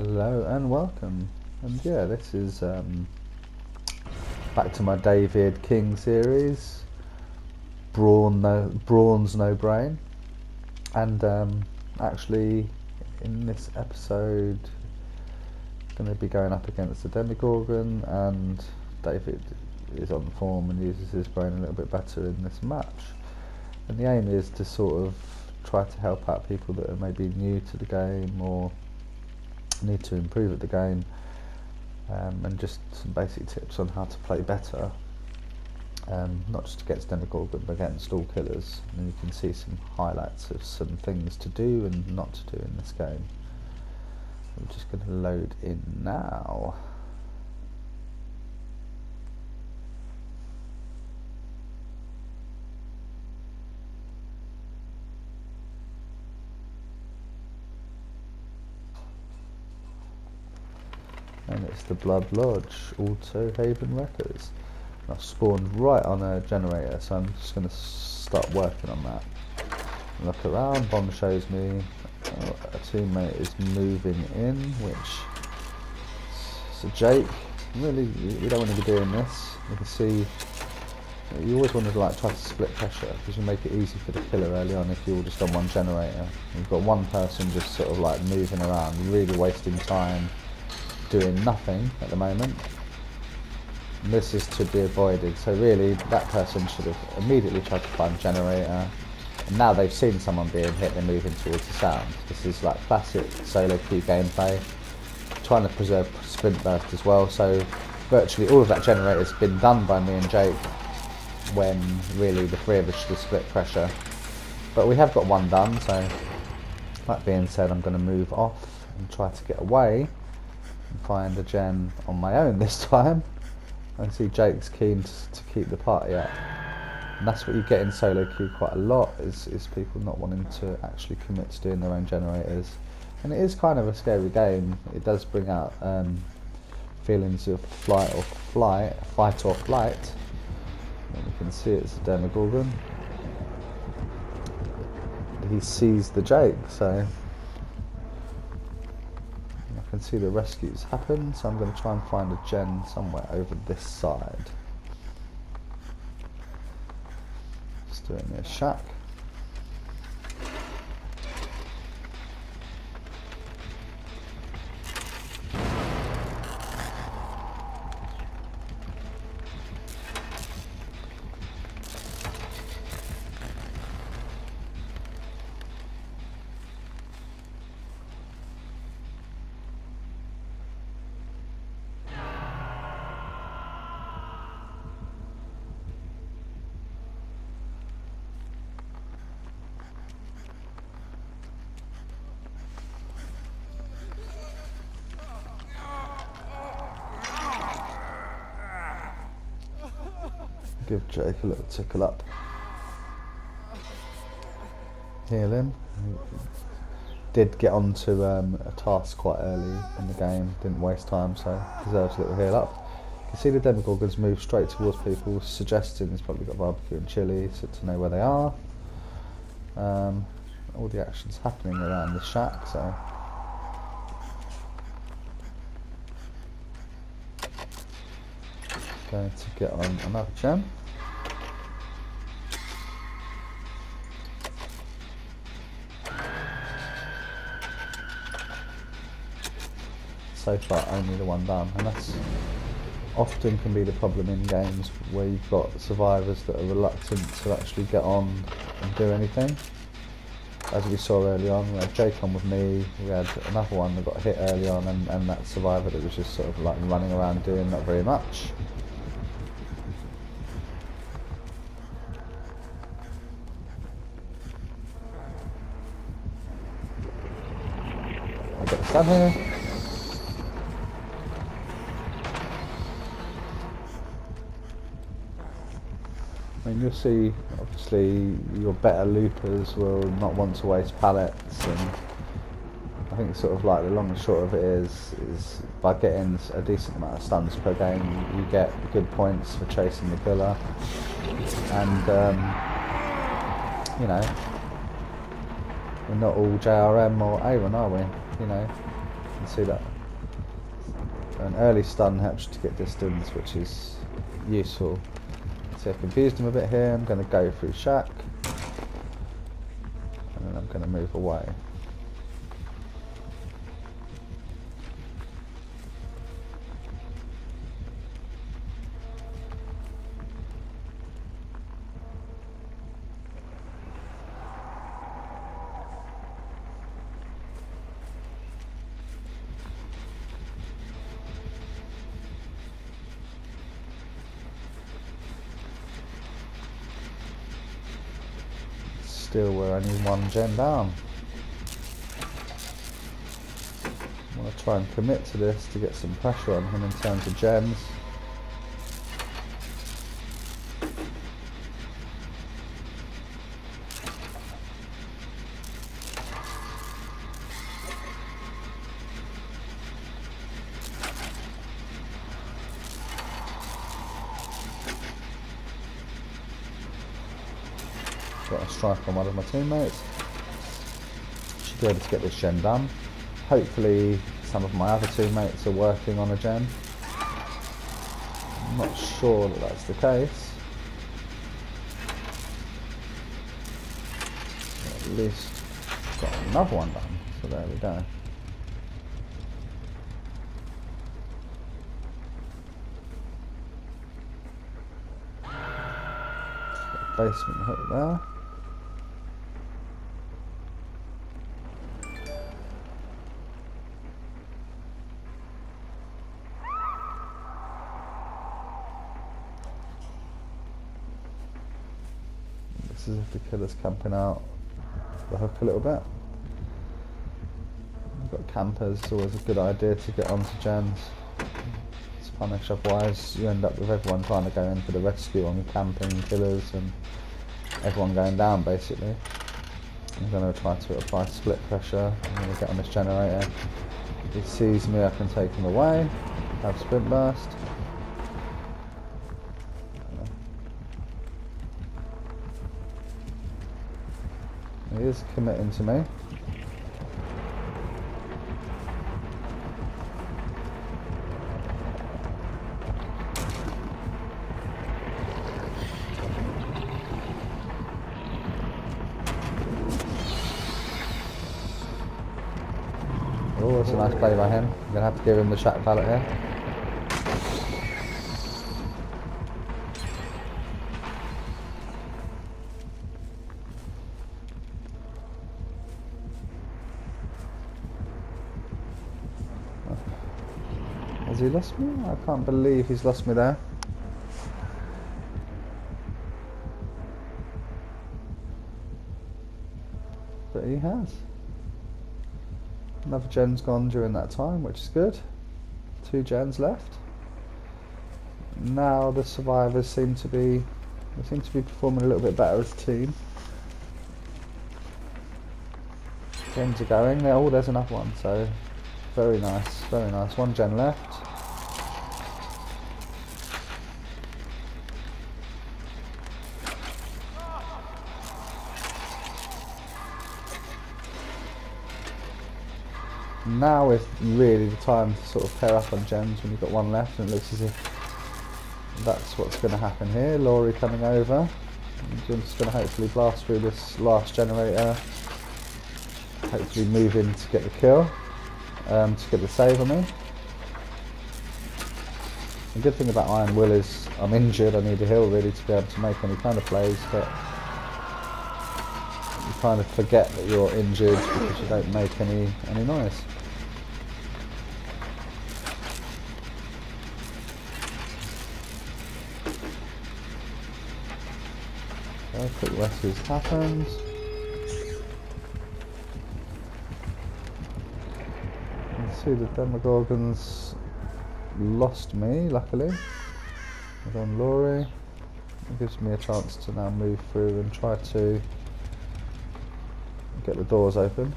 Hello and welcome, and yeah, this is back to my David King series, Brawn's No Brain, and actually in this episode going to be going up against the Demogorgon, and David is on form and uses his brain a little bit better in this match, and the aim is to sort of try to help out people that are maybe new to the game or need to improve at the game, and just some basic tips on how to play better, not just against Demogorgon but against all killers. And you can see some highlights of some things to do and not to do in this game. I'm just going to load in now. And it's the Blood Lodge, Auto Haven Wreckers. I've spawned right on a generator, so I'm just going to start working on that. Look around, Bond shows me a teammate is moving in, which is a Jake. Really, you don't want to be doing this. You can see, you always want to try to split pressure, because you make it easy for the killer early on if you're all just on one generator. You've got one person just sort of like moving around, really wasting time, doing nothing at the moment. And this is to be avoided, so really that person should have immediately tried to find generator, and now they've seen someone being hit, they're moving towards the sound. This is like classic solo queue gameplay, trying to preserve sprint burst as well, so virtually all of that generator has been done by me and Jake, when really the three of us should have split pressure. But we have got one done, so that being said, I'm going to move off and try to get away and find a gen on my own this time. I can see Jake's keen to keep the party up, and that's what you get in solo queue quite a lot, is people not wanting to actually commit to doing their own generators. And it is kind of a scary game. It does bring out feelings of fight or flight. And you can see it's a Demogorgon. He sees the Jake, so I can see the rescues happen, so I'm going to try and find a gen somewhere over this side. Just doing a shack. Give Jake a little tickle up. Heal him. He did get onto a task quite early in the game, didn't waste time, so deserves a little heal up. You can see the Demogorgons move straight towards people, suggesting he's probably got barbecue and chili, so to know where they are. All the action's happening around the shack, so going to get on another gen. So far only the one done, and that's often can be the problem in games where you've got survivors that are reluctant to actually get on and do anything. As we saw early on, we had Jake on with me, we had another one that got hit early on, and that survivor that was just sort of like running around doing not very much. I've got to stand here. I mean, you'll see, obviously, your better loopers will not want to waste pallets, and I think sort of like the long and short of it is by getting a decent amount of stuns per game, you get good points for chasing the killer, and you know, we're not all JRM or Aaron, are we? You know, you can see that An early stun helps you to get distance, which is useful. See, I've confused him a bit here. I'm going to go through Shack, and then I'm going to move away. Still, we're only one gen down. I want to try and commit to this to get some pressure on him in terms of gems. Got a strike on one of my teammates. Should be able to get this gen done. Hopefully some of my other teammates are working on a gen. I'm not sure that that's the case. At least got another one done, so there we go. Basement hook there. This is if the killer's camping out the hook a little bit. We've got campers, it's always a good idea to get onto gens. It's punish, otherwise you end up with everyone trying to go in for the rescue on camping killers and everyone going down basically. I'm going to try to apply split pressure. I'm going to get on this generator. If he sees me, I can take him away. Have sprint burst. He is committing to me. Oh, that's a nice play by him. I'm going to have to give him the Shack pallet here. Has he lost me? I can't believe he's lost me there. But he has. Another gen's gone during that time, which is good. 2 gens left. Now the survivors seem to be performing a little bit better as a team. Gens are going. Oh, there's another one. So very nice, very nice. 1 gen left. Now is really the time to sort of pair up on gens when you've got 1 left, and it looks as if that's what's going to happen here. Laurie coming over. I'm just going to hopefully blast through this last generator. Hopefully move in to get the kill, to get the save on me. The good thing about Iron Will is I'm injured, I need a heal really to be able to make any kind of plays, but you kind of forget that you're injured because you don't make any noise. Okay, quick rescues happens. You can see the Demogorgons lost me, luckily. I've on Laurie. It gives me a chance to now move through and try to get the doors open.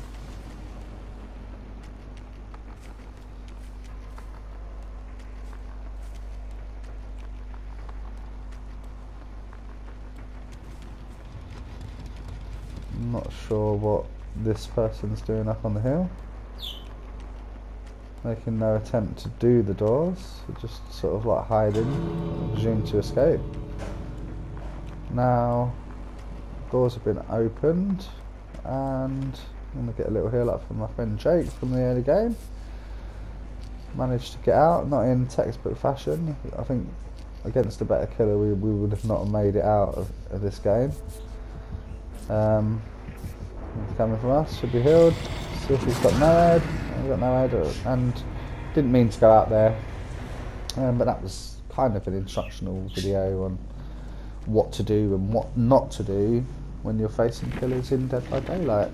I'm not sure what this person's doing up on the hill. making no attempt to do the doors, just sort of like hiding, presume to escape. Now, doors have been opened, and I'm going to get a little heal up from my friend Jake from the early game. Managed to get out, not in textbook fashion. I think against a better killer we would have not made it out of this game. Coming from us, should be healed. See if he's got no head. He's got no head, and didn't mean to go out there. But that was kind of an instructional video on what to do and what not to do when you're facing killers in Dead by Daylight.